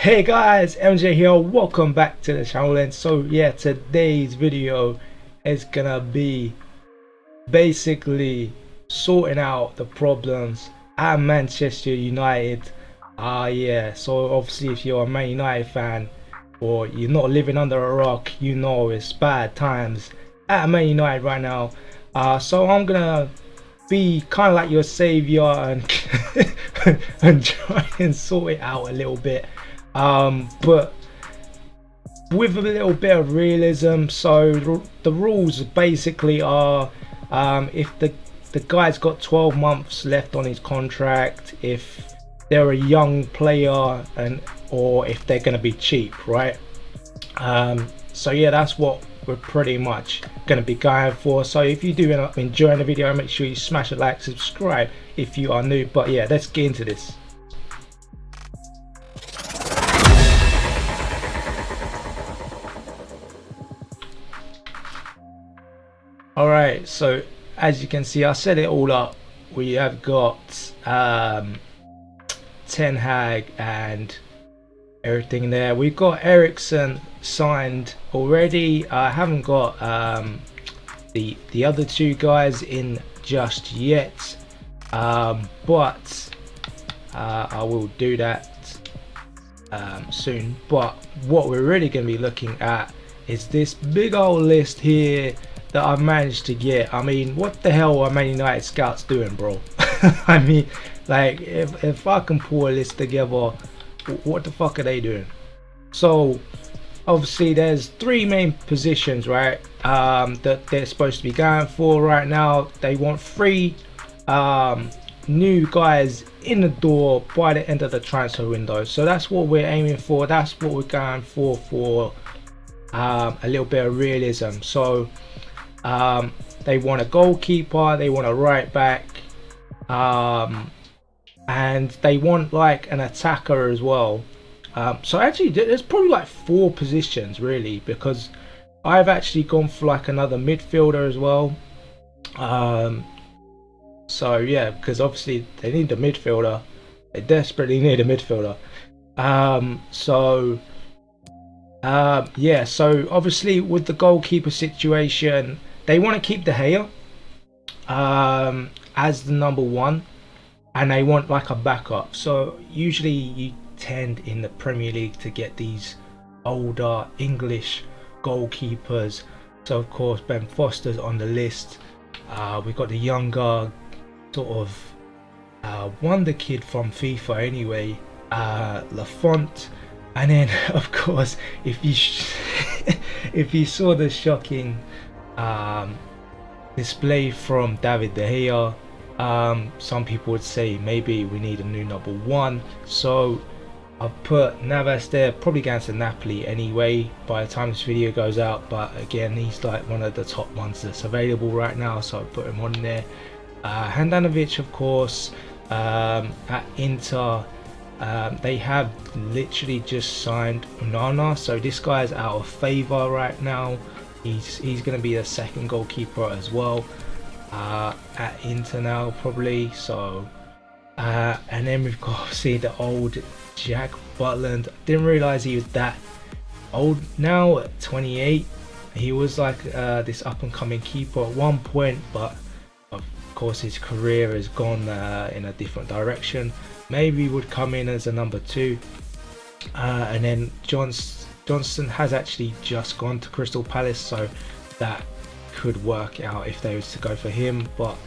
Hey guys, MJ here, welcome back to the channel. And so yeah, today's video is gonna be basically sorting out the problems at Manchester United. Yeah, so obviously if you're a Man United fan or you're not living under a rock, you know it's bad times at Man United right now. So I'm gonna be kind of like your savior and and try and sort it out a little bit, but with a little bit of realism. So the rules basically are, if the guy's got 12 months left on his contract, if they're a young player, and or if they're going to be cheap, right? So yeah, that's what we're pretty much going to be going for. So if you do end up enjoying the video, make sure you smash a like, subscribe if you are new. But yeah, let's get into this. Alright, so as you can see, I set it all up. We have got Ten Hag and everything there. We've got Ericsson signed already. I haven't got the other two guys in just yet, but I will do that soon. But what we're really going to be looking at is this big old list here that I've managed to get. I mean, what the hell are Man United scouts doing, bro? I mean, like, if I can pull a list together, what the fuck are they doing? So obviously there's three main positions, right, that they're supposed to be going for right now. They want three new guys in the door by the end of the transfer window. So that's what we're aiming for. That's what we're going for a little bit of realism. So they want a goalkeeper, they want a right back, and they want like an attacker as well. So actually there's probably like 4 positions really, because I've actually gone for like another midfielder as well. So yeah, because obviously they need a midfielder, they desperately need a midfielder. Yeah, so obviously with the goalkeeper situation, they want to keep De Gea as the number 1, and they want like a backup. So usually you tend in the Premier League to get these older English goalkeepers. So of course Ben Foster's on the list. We've got the younger sort of wonder kid from FIFA anyway, Lafont. And then of course, if you saw the shocking display from David De Gea, some people would say maybe we need a new number 1. So I've put Navas there, probably going to Napoli anyway by the time this video goes out, but again, he's like one of the top ones that's available right now, so I put him on there. Handanovic, of course, at Inter. They have literally just signed Onana, so this guy is out of favour right now. He's going to be the second goalkeeper as well at Inter now probably. So and then we've got obviously the old Jack Butland. Didn't realise he was that old now at 28. He was like this up and coming keeper at one point, but of course his career has gone in a different direction. Maybe he would come in as a number 2. And then Johnson has actually just gone to Crystal Palace, so that could work out if they was to go for him. But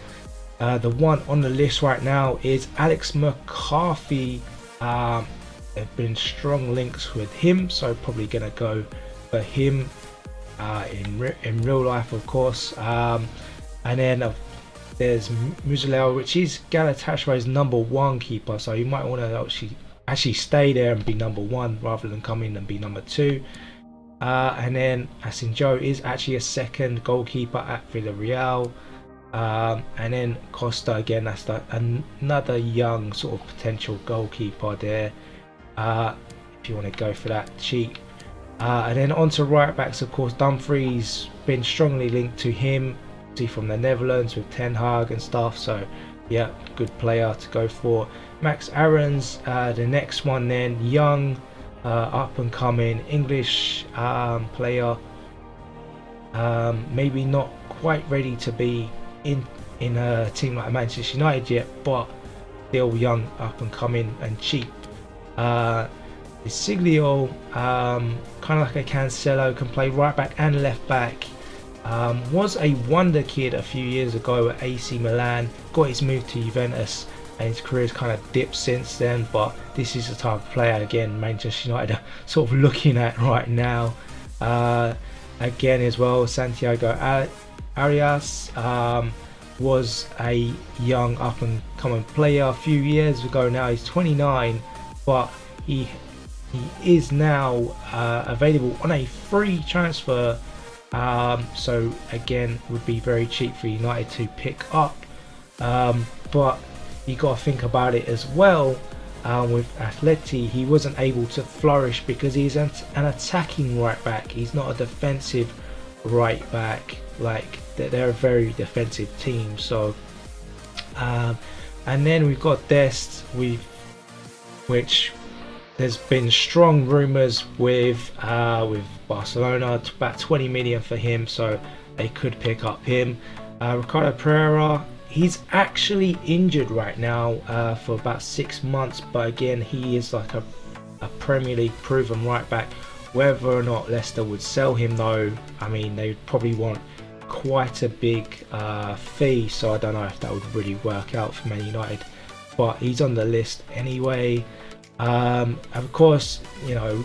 the one on the list right now is Alex McCarthy. There have been strong links with him, so probably gonna go for him in real life, of course. And then there's Musiala, which is Galatasaray's number 1 keeper, so you might want to actually stay there and be number 1 rather than come in and be number 2. And then Asinjo is actually a second goalkeeper at Villarreal. And then Costa, again, that's like another young sort of potential goalkeeper there, if you want to go for that cheap. And then on to right backs, of course. Dumfries been strongly linked to him, from the Netherlands with Ten Hag and stuff, so yeah, good player to go for. Max Aarons, the next one then, young, up and coming English player. Maybe not quite ready to be in a team like Manchester United yet, but still young, up and coming, and cheap. Siglio, kind of like a Cancelo, can play right back and left back. Was a wonder kid a few years ago at AC Milan, got his move to Juventus, and his career's kind of dipped since then. But this is the type of player, again, Manchester United are sort of looking at right now. Again as well, Santiago Arias was a young up and coming player a few years ago. Now he's 29, but he is now available on a free transfer, so again would be very cheap for United to pick up, but you got to think about it as well. With Atleti, he wasn't able to flourish because he's an attacking right back. He's not a defensive right back. Like, they're a very defensive team. So and then we've got Dest, which there's been strong rumours with Barcelona, about 20 million for him, so they could pick up him. Ricardo Pereira, he's actually injured right now for about 6 months, but again, he is like a Premier League proven right back. Whether or not Leicester would sell him though, I mean, they would probably want quite a big fee, so I don't know if that would really work out for Man United, but he's on the list anyway. Of course, you know,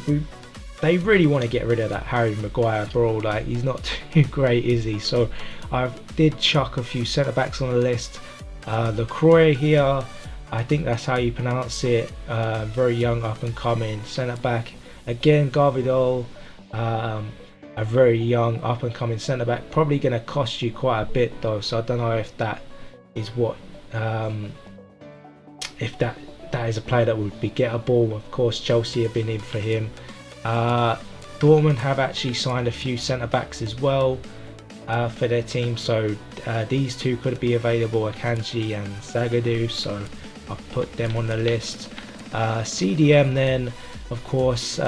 they really want to get rid of that Harry Maguire, bro. Like, he's not too great, is he? So I did chuck a few centre backs on the list. Lacroix here, I think that's how you pronounce it. Very young, up and coming centre back. Again, Garvidal, a very young, up and coming centre back. Probably going to cost you quite a bit though. So I don't know if that is what, if that is a player that would be gettable. Of course, Chelsea have been in for him. Dortmund have actually signed a few centre backs as well for their team, so these two could be available, Akanji and Zagadou, so I'll put them on the list. CDM then, of course,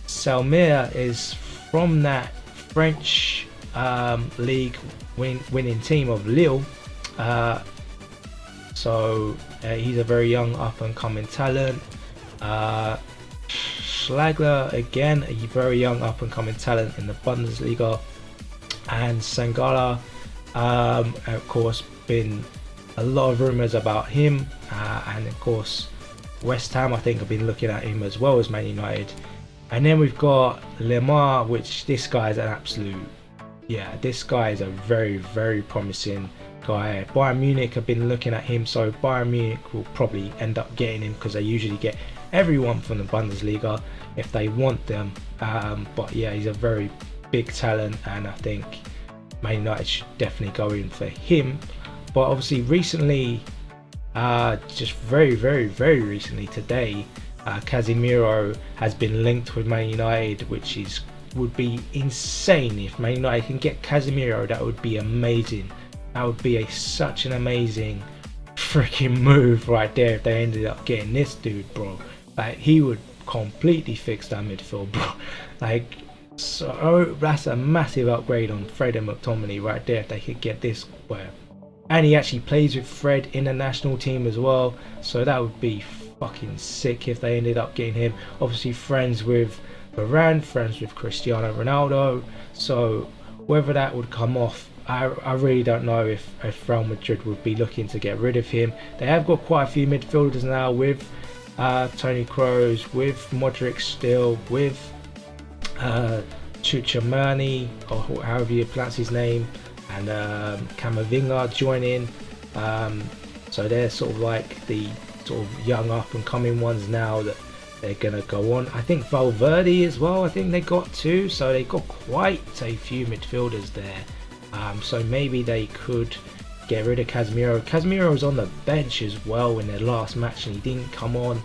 Salmir is from that French league winning team of Lille, so he's a very young up and coming talent. Schlagler, again, a very young up and coming talent in the Bundesliga. And Sangala, of course, been a lot of rumours about him, and of course West Ham, I think, have been looking at him as well as Man United. And then we've got Lemar, which this guy is an absolute, this guy is a very, very promising guy. Bayern Munich have been looking at him, so Bayern Munich will probably end up getting him because they usually get everyone from the Bundesliga if they want them. But yeah, he's a very big talent, and I think Man United should definitely go in for him. But obviously recently, just very recently today, Casemiro has been linked with Man United, which would be insane. If Man United can get Casemiro, that would be amazing. That would be such an amazing freaking move right there if they ended up getting this dude, bro. Like, he would completely fix that midfield, bro. Like, so that's a massive upgrade on Fred and McTominay right there if they could get this player. And he actually plays with Fred in the national team as well, so that would be fucking sick if they ended up getting him. Obviously friends with Varane, friends with Cristiano Ronaldo, so whether that would come off, I really don't know if Real Madrid would be looking to get rid of him. They have got quite a few midfielders now with Toni Kroos, with Modric still, with Chuchemani, or however you pronounce his name, and Camavinga joining. So they're sort of like the sort of young up and coming ones now that they're gonna go on. I think Valverde as well, I think they got two, so they got quite a few midfielders there. So maybe they could get rid of Casemiro. Casemiro was on the bench as well in their last match and he didn't come on,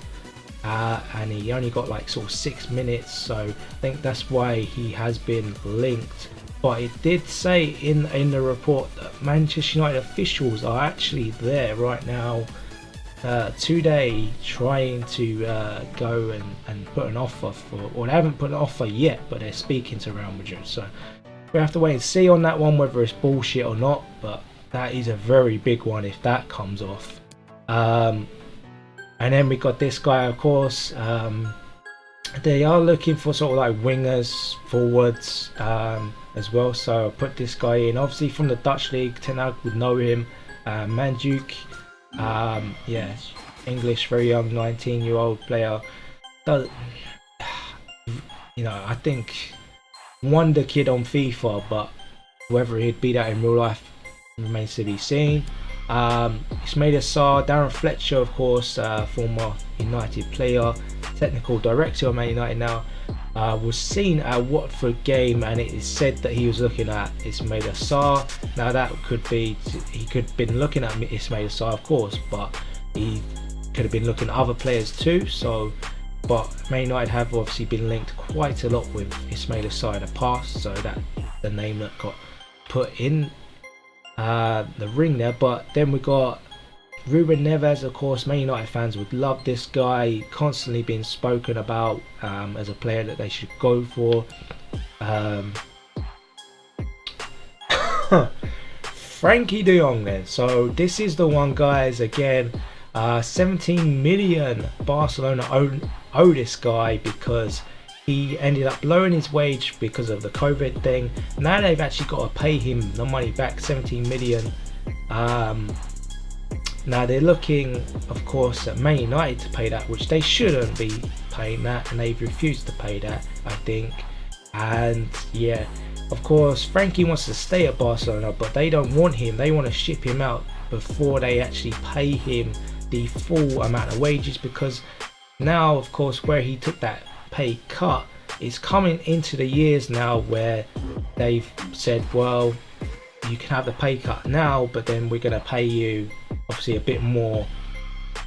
and he only got like sort of 6 minutes, so I think that's why he has been linked. But it did say in the report that Manchester United officials are actually there right now today trying to go and put an offer for, or they haven't put an offer yet, but they're speaking to Real Madrid. So we have to wait and see on that one whether it's bullshit or not. But that is a very big one if that comes off. And then we got this guy, of course. They are looking for sort of like wingers, forwards as well. So I put this guy in. Obviously from the Dutch league, Ten Hag would know him. Man Utd. Yeah, English, very young, 19-year-old player. Does, you know, I think wonder kid on FIFA, but whether he'd be that in real life remains to be seen. Ismaila Sarr, Darren Fletcher, of course, former United player, technical director of Man United now, was seen at a Watford game, and it is said that he was looking at Ismaila Sarr. Now that could be, he could have been looking at Ismaila Sarr, of course, but he could have been looking at other players too. So, but Man United have obviously been linked quite a lot with Ismaila Sarr in the past, so that the name that got put in the ring there. But then we got Ruben Neves, of course. Man United fans would love this guy, constantly being spoken about as a player that they should go for. Frankie de Jong then. So this is the one, guys, again, 17 million Barcelona owe this guy because he ended up lowering his wage because of the COVID thing. Now they've actually got to pay him the money back, 17 million. Now they're looking, of course, at Man United to pay that, which they shouldn't be paying that, and they've refused to pay that, I think. And yeah, of course, Frankie wants to stay at Barcelona, but they don't want him. They want to ship him out before they actually pay him the full amount of wages, because now, of course, where he took that pay cut, it's coming into the years now where they've said, well, you can have the pay cut now, but then we're going to pay you obviously a bit more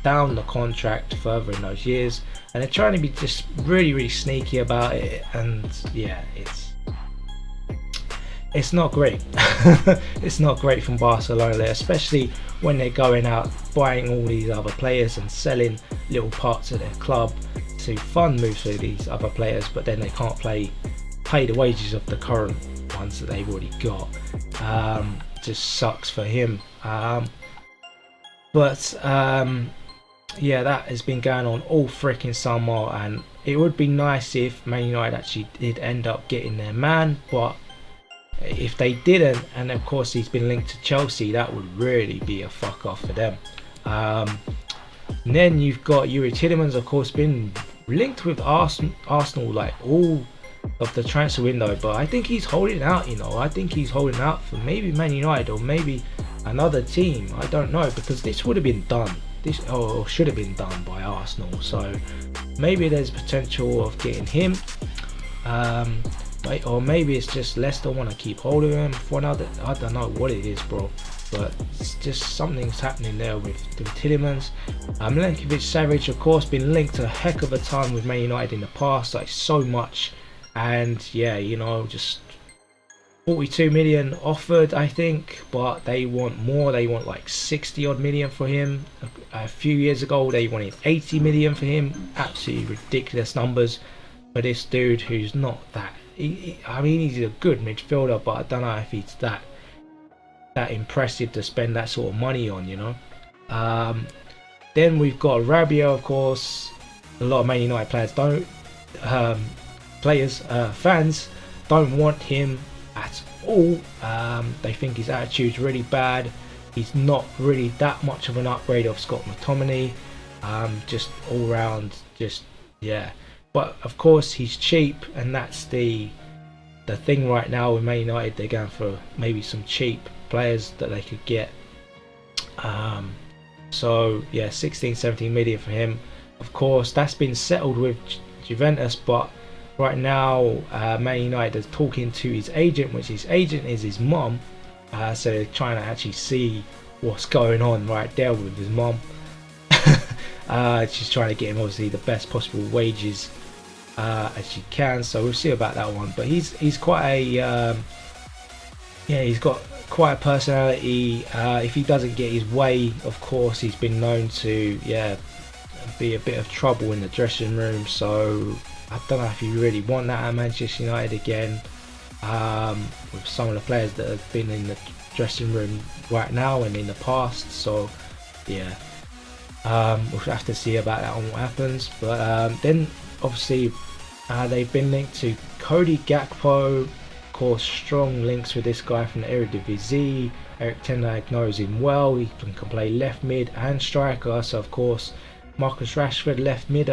down the contract further in those years, and they're trying to be just really sneaky about it. And yeah, it's not great. It's not great from Barcelona, especially when they're going out buying all these other players and selling little parts of their club to fund moves for these other players, but then they can't pay the wages of the current ones that they've already got. Just sucks for him. But yeah, that has been going on all freaking summer, and it would be nice if Man United actually did end up getting their man, but if they didn't, and of course he's been linked to Chelsea, that would really be a fuck off for them. And then you've got Yuri Tielemans, of course, been linked with Arsenal like all of the transfer window, but I think he's holding out, you know. I think he's holding out for maybe Man United or maybe another team. I don't know, because this would have been done, or should have been done by Arsenal, so maybe there's potential of getting him. Or maybe it's just Leicester want to keep hold of him for another, I don't know what it is, bro, but it's just something's happening there with Tielemans. Milinkovic-Savic, of course, been linked a heck of a time with Man United in the past, like so much, and yeah, you know, just 42 million offered, I think, but they want more. They want like 60 odd million for him. A few years ago they wanted 80 million for him. Absolutely ridiculous numbers for this dude who's not that, I mean, he's a good midfielder, but I don't know if he's that impressive to spend that sort of money on, you know. Then we've got Rabiot, of course. A lot of Man United players fans don't want him at all. They think his attitude's really bad. He's not really that much of an upgrade of Scott McTominay. Just all round, just yeah. But of course he's cheap, and that's the thing right now with Man United. They're going for maybe some cheap players that they could get. So yeah, 16-17 million for him. Of course that's been settled with Juventus, but right now Man United is talking to his agent, which his agent is his mum. So they're trying to actually see what's going on right there with his mum. She's trying to get him obviously the best possible wages as she can, so we'll see about that one. But he's quite a yeah, he's got quite a personality. If he doesn't get his way, of course, he's been known to be a bit of trouble in the dressing room. So I don't know if you really want that at Manchester United again, with some of the players that have been in the dressing room right now and in the past. So yeah, we'll have to see about that and what happens. But then obviously they've been linked to Cody Gakpo. Of course, strong links with this guy from the Eredivisie. Erik ten Hag knows him well. He can play left mid and striker. So of course, Marcus Rashford left mid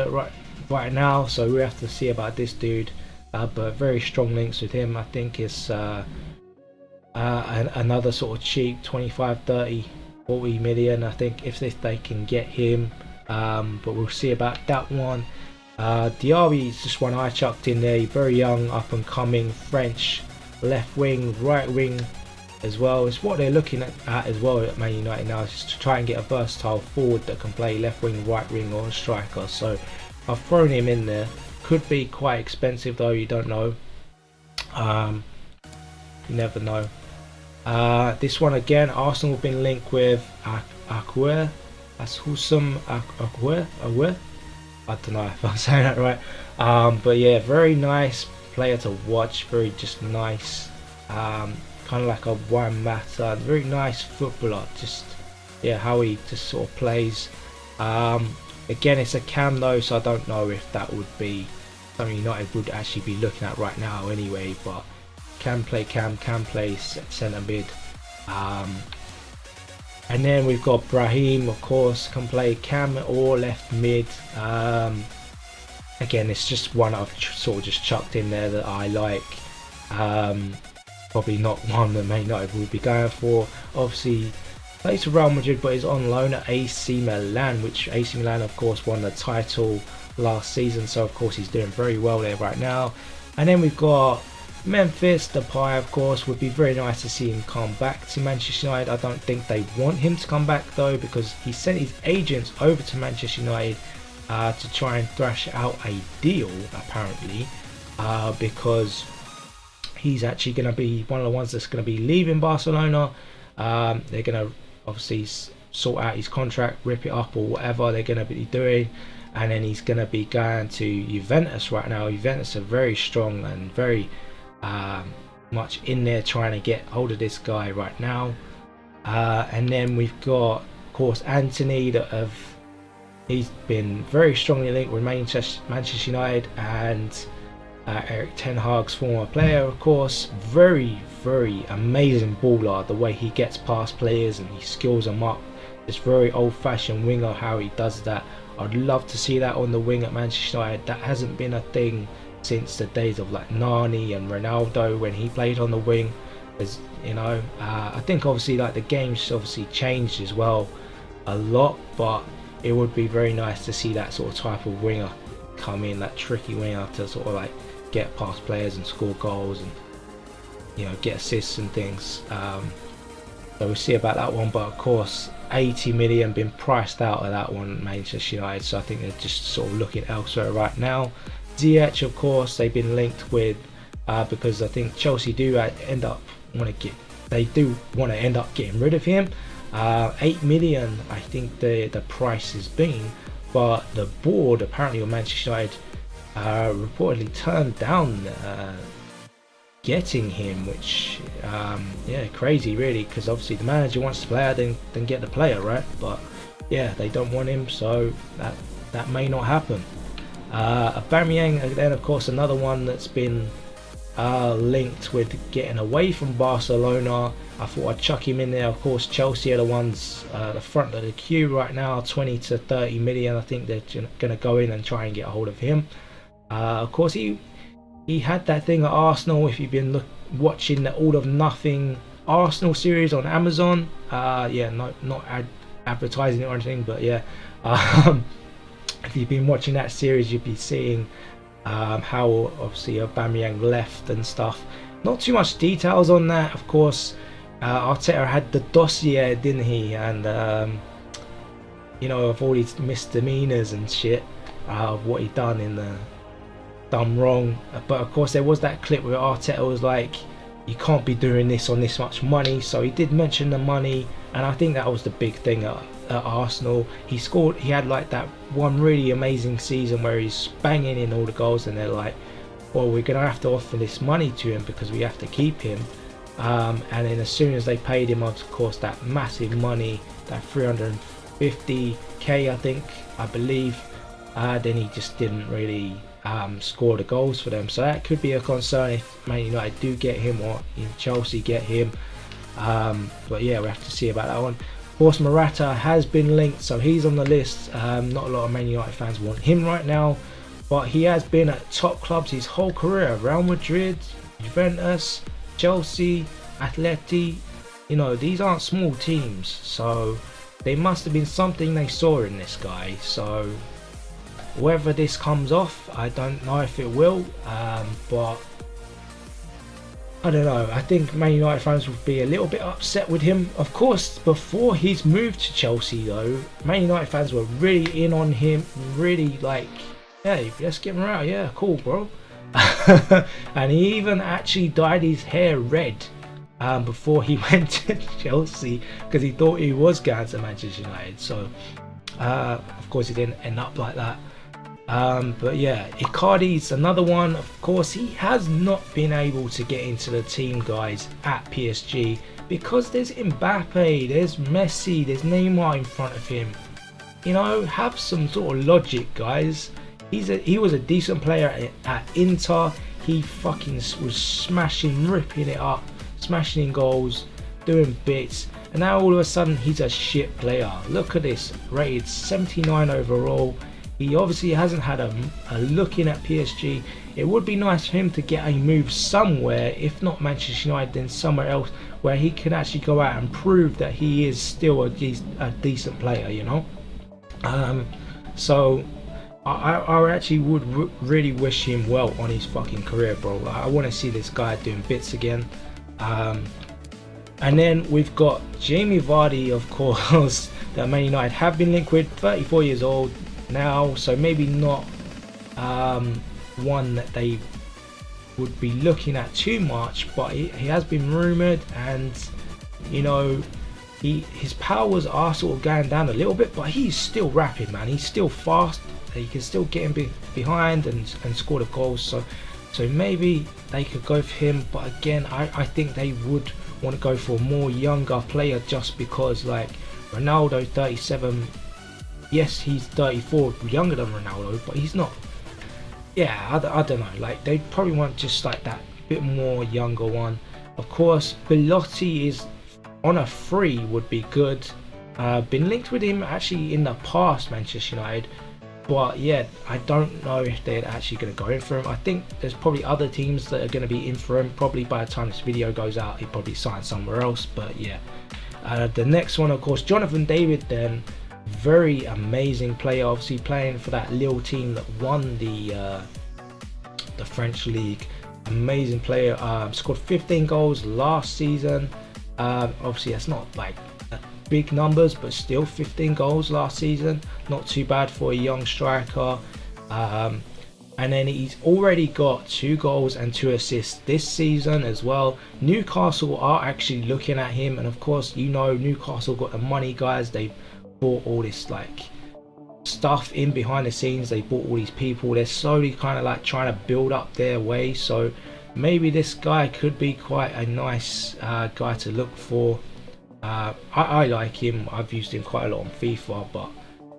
right now. So we have to see about this dude. But very strong links with him. I think it's another sort of cheap 25, 30, 40 million. I think if they can get him. But we'll see about that one. Diaby is just one I chucked in there. Very young, up and coming French left wing, right wing as well. It's what they're looking at as well at Man United now, is to try and get a versatile forward that can play left wing, right wing or a striker. So I've thrown him in there. Could be quite expensive though, you don't know. You never know. This one again, Arsenal have been linked with Akwe. That's Husam Akwe. I don't know if I'm saying that right. But yeah, very nice player to watch. Very just nice. Kind of like a Juan Mata. Very nice footballer. Just yeah, how he just sort of plays. Again, it's a cam though, so I don't know if that would be something United would actually be looking at right now anyway. But can play cam, can play centre mid. And then we've got Brahim, of course, can play cam or left mid. Again, it's just one I've sort of just chucked in there that I like. Probably not one that Man United will be going for. Obviously, plays for Real Madrid, but is on loan at AC Milan, which AC Milan, of course, won the title last season. So, of course, he's doing very well there right now. And then we've got Memphis Depay, of course. Would be very nice to see him come back to Manchester United. I don't think they want him to come back though, because he sent his agents over to Manchester United to try and thrash out a deal, apparently, because he's actually going to be one of the ones that's going to be leaving Barcelona. They're going to obviously sort out his contract, rip it up or whatever they're going to be doing, and then he's going to be going to Juventus right now. Juventus are very strong and very much in there trying to get hold of this guy right now. And then we've got, of course, Anthony, he's been very strongly linked with Manchester United, and Erik ten Hag's former player, of course. Very amazing baller, the way he gets past players and he skills them up. It's very old-fashioned winger how he does that. I'd love to see that on the wing at Manchester United. That hasn't been a thing since the days of like Nani and Ronaldo when he played on the wing. As you know, I think obviously like the game's obviously changed as well a lot, but it would be very nice to see that sort of type of winger come in, that tricky winger to sort of like get past players and score goals and, you know, get assists and things. So we'll see about that one, but of course 80 million been priced out of that one, Manchester United, so I think they're just sort of looking elsewhere right now. Ziyech, of course, they've been linked with because I think Chelsea do end up want to end up getting rid of him. 8 million I think the price has been, but the board apparently of Manchester United reportedly turned down getting him, which yeah, crazy really, because obviously the manager wants the player, then get the player, right? But yeah, they don't want him, so that may not happen. Aubameyang, then of course another one that's been linked with getting away from Barcelona. I thought I'd chuck him in there. Of course, Chelsea are the ones the front of the queue right now, 20 to 30 million. I think they're going to go in and try and get a hold of him. Of course, he had that thing at Arsenal. If you've been watching the All of Nothing Arsenal series on Amazon, yeah, not advertising it or anything, but yeah, if you've been watching that series, you'd be seeing how obviously Aubameyang left and stuff. Not too much details on that. Of course, Arteta had the dossier, didn't he? And you know, of all his misdemeanors and shit, of what he done wrong. But of course, there was that clip where Arteta was like, you can't be doing this on this much money. So he did mention the money, and I think that was the big thing at Arsenal. He scored, he had like that one really amazing season where he's banging in all the goals, and they're like, well, we're gonna have to offer this money to him because we have to keep him. And then as soon as they paid him, of course, that massive money, that 350k, I believe, then he just didn't really score the goals for them. So that could be a concern if Man United do get him, or in Chelsea get him. But yeah, we have to see about that one. Of course, Morata has been linked, so he's on the list. Not a lot of Man United fans want him right now, but he has been at top clubs his whole career: Real Madrid, Juventus, Chelsea, Atleti. You know, these aren't small teams, so there must have been something they saw in this guy. So whether this comes off, I don't know if it will, but I don't know. I think Man United fans would be a little bit upset with him. Of course, before his move to Chelsea though, Man United fans were really in on him, really like, hey, let's get him out, yeah, cool bro. And he even actually dyed his hair red before he went to Chelsea, because he thought he was going to Manchester United. So of course he didn't end up like that. But yeah, Icardi's another one. Of course, he has not been able to get into the team, guys, at PSG, because there's Mbappe, there's Messi, there's Neymar in front of him. You know, have some sort of logic, guys. He was a decent player at Inter. He fucking was smashing, ripping it up, smashing in goals, doing bits. And now all of a sudden he's a shit player. Look at this, rated 79 overall. He obviously hasn't had a look in at PSG. It would be nice for him to get a move somewhere, if not Manchester United, then somewhere else where he can actually go out and prove that he is still a decent player, you know. So I actually would really wish him well on his fucking career, bro. I want to see this guy doing bits again. And then we've got Jamie Vardy, of course, that Man United have been linked with, 34 years old now, so maybe not one that they would be looking at too much, but he has been rumoured, and you know, his powers are sort of going down a little bit, but he's still rapid, man. He's still fast. He can still get him behind and score the goals. So maybe they could go for him, but again, I think they would want to go for a more younger player, just because like Ronaldo, 37. Yes, he's 34, younger than Ronaldo, but he's not. Yeah, I don't know. Like, they probably want just like that bit more younger one. Of course, Belotti is on a free, would be good. Been linked with him actually in the past, Manchester United. But yeah, I don't know if they're actually going to go in for him. I think there's probably other teams that are going to be in for him. Probably by the time this video goes out, he'll probably sign somewhere else. But yeah, the next one, of course, Jonathan David then. Very amazing player, obviously playing for that little team that won the French league. Amazing player, scored 15 goals last season. Obviously that's not like big numbers, but still 15 goals last season, not too bad for a young striker. And then he's already got 2 goals and 2 assists this season as well. Newcastle are actually looking at him, and of course, you know, Newcastle got the money, guys. They bought all this like stuff in behind the scenes. They bought all these people. They're slowly kind of like trying to build up their way. So maybe this guy could be quite a nice guy to look for. I like him. I've used him quite a lot on FIFA, but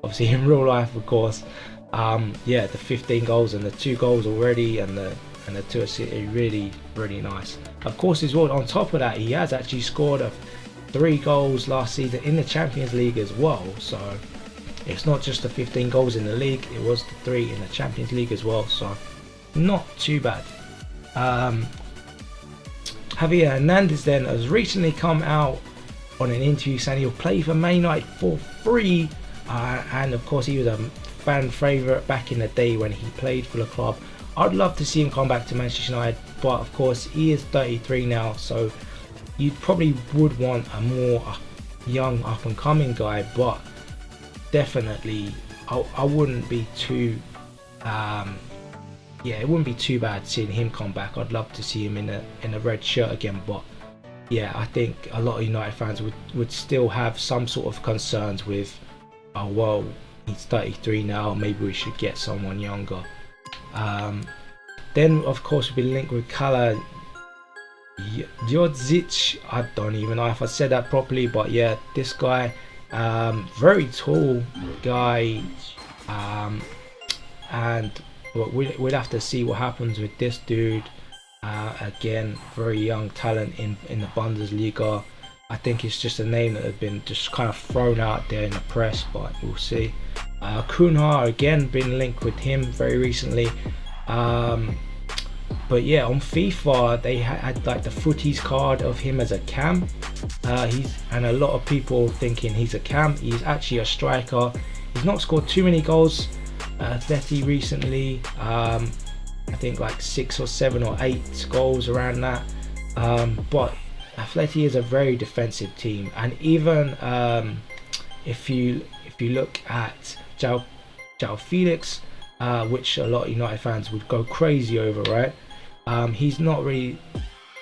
obviously in real life, of course. Yeah, the 15 goals and the 2 goals already, and the 2 assists, really nice. Of course, as well, on top of that, he has actually scored 3 goals last season in the Champions League as well. So it's not just the 15 goals in the league, it was the 3 in the Champions League as well. So not too bad. Javier Hernandez then has recently come out on an interview saying he'll play for Man United for free, and of course he was a fan favourite back in the day when he played for the club. I'd love to see him come back to Manchester United, but of course he is 33 now, so you probably would want a more young up and coming guy. But definitely I wouldn't be too yeah, it wouldn't be too bad seeing him come back. I'd love to see him in a red shirt again, but yeah, I think a lot of United fans would still have some sort of concerns with, oh well, he's 33 now, maybe we should get someone younger. Then of course we've been linked with Kala Jodzic. I don't even know if I said that properly, but yeah, this guy, very tall guy, and we'll have to see what happens with this dude. Again, very young talent in the Bundesliga. I think it's just a name that has been just kind of thrown out there in the press, but we'll see. Kunha, again, been linked with him very recently. But yeah, on FIFA they had like the footies card of him as a cam. And a lot of people thinking he's a cam. He's actually a striker. He's not scored too many goals at Atleti recently. I think like 6 or 7 or 8 goals around that. But Atleti is a very defensive team, and even if you look at João Felix, which a lot of United fans would go crazy over, right? He's not really.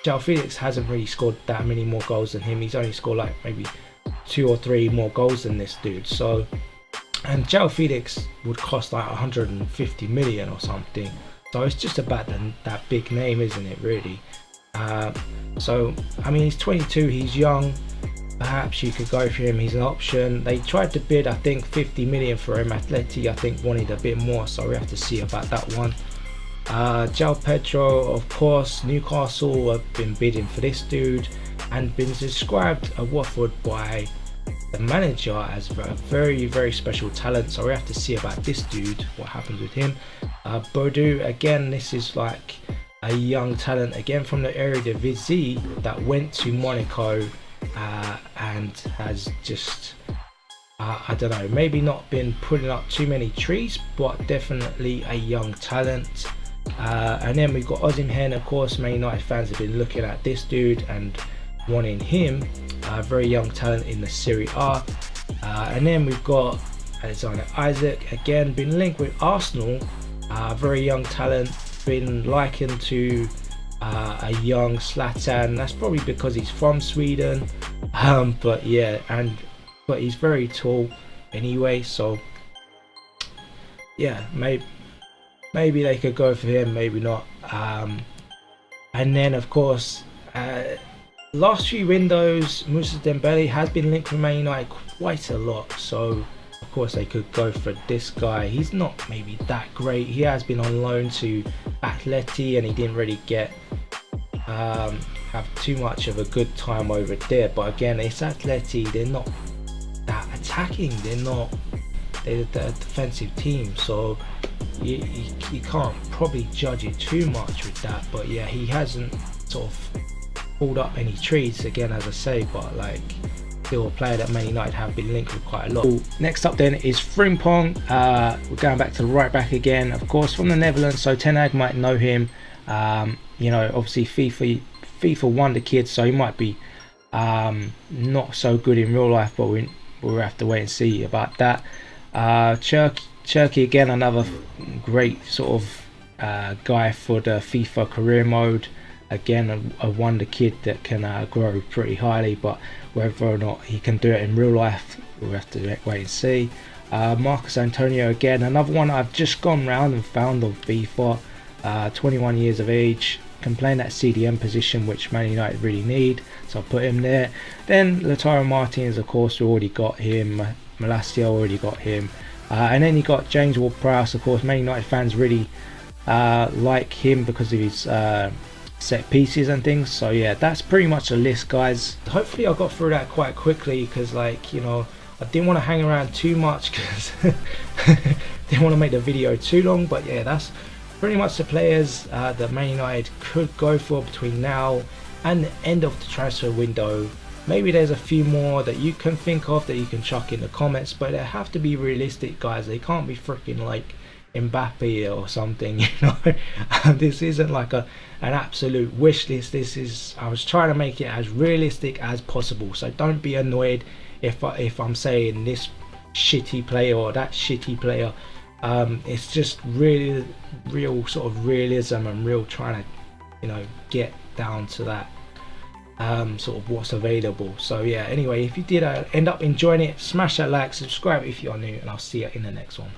João Felix hasn't really scored that many more goals than him. He's only scored like maybe 2 or 3 more goals than this dude. So, and João Felix would cost like 150 million or something. So it's just about that big name, isn't it, really? So, I mean, he's 22, he's young. Perhaps you could go for him, he's an option. They tried to bid, I think, 50 million for him. Atleti, I think, wanted a bit more, so we have to see about that one. João Pedro, of course, Newcastle have been bidding for this dude and been described at Watford by the manager as a very, very special talent, so we have to see about this dude, what happens with him. Boadu, again, this is like a young talent again from the Eredivisie that went to Monaco and has just I don't know, maybe not been putting up too many trees, but definitely a young talent. And then we've got Osimhen, of course. Man United fans have been looking at this dude and wanting him. Very young talent in the Serie A. And then we've got Alexander Isaac, again been linked with Arsenal. Very young talent, been likened to a young Zlatan. That's probably because he's from Sweden. But yeah, but he's very tall anyway, so yeah, maybe they could go for him, maybe not. And then of course, last few windows, Moussa Dembele has been linked with Man United quite a lot, so of course they could go for this guy. He's not maybe that great. He has been on loan to Atleti and he didn't really have too much of a good time over there, but again, it's Atleti, they're not that attacking, they're a defensive team, so you can't probably judge it too much with that. But yeah, he hasn't sort of pulled up any trees again, as I say, but like still a player that Man United have been linked with quite a lot. Next up then is Frimpong. We're going back to the right back again, of course, from the Netherlands, so Ten Hag might know him. You know, obviously FIFA won the kid, so he might be not so good in real life, but we'll have to wait and see about that. Cherky, again, another great sort of guy for the FIFA career mode. Again, a wonder kid that can grow pretty highly, but whether or not he can do it in real life, we'll have to wait and see. Marcus Antonio, again, another one I've just gone round and found on FIFA. 21 years of age, can play in that CDM position, which Man United really need, so I'll put him there. Then Lautaro Martinez, of course, we already got him. Malacia already got him. And then you got James Ward-Prowse, of course. Man United fans really like him because of his set pieces and things. So yeah, that's pretty much a list, guys. Hopefully I got through that quite quickly, because like, you know, I didn't want to hang around too much because didn't want to make the video too long. But yeah, that's pretty much the players that Man United could go for between now and the end of the transfer window. Maybe there's a few more that you can think of that you can chuck in the comments, but they have to be realistic, guys. They can't be freaking like Mbappe or something, you know. This isn't like an absolute wish list. This is, I was trying to make it as realistic as possible, so don't be annoyed if I'm saying this shitty player or that shitty player. It's just really real sort of realism and real trying to, you know, get down to that sort of what's available. So yeah, anyway, if you did end up enjoying it, smash that like, subscribe if you are new, and I'll see you in the next one.